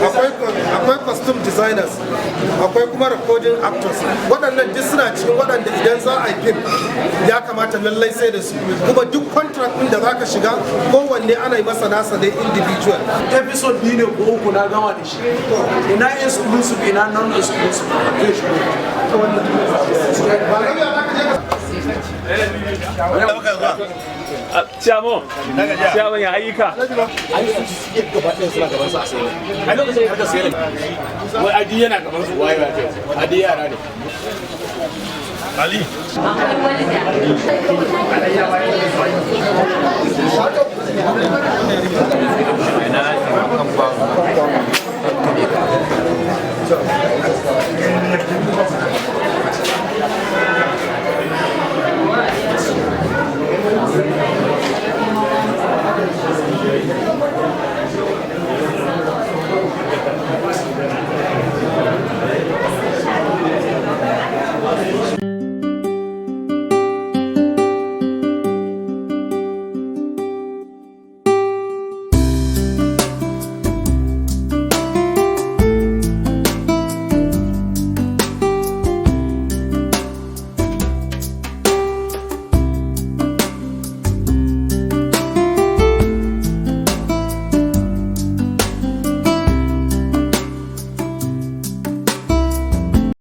akwai costume designers, akwai kuma recording actors. Waɗannan duk suna cikin waɗanda idan za a yi film ya kamata lallai sai da su, kuma duk contract ɗin da za ka shiga kowanne ana yi masa nasa dai individual. Episode biyu ne ko uku na gama da shi, ina exclusive ina non exclusive zai shigo. Ciamo ya ayyuka. A lokacin harkar sayar wai adi yana gaban su waye wace adi yara ne. Ali.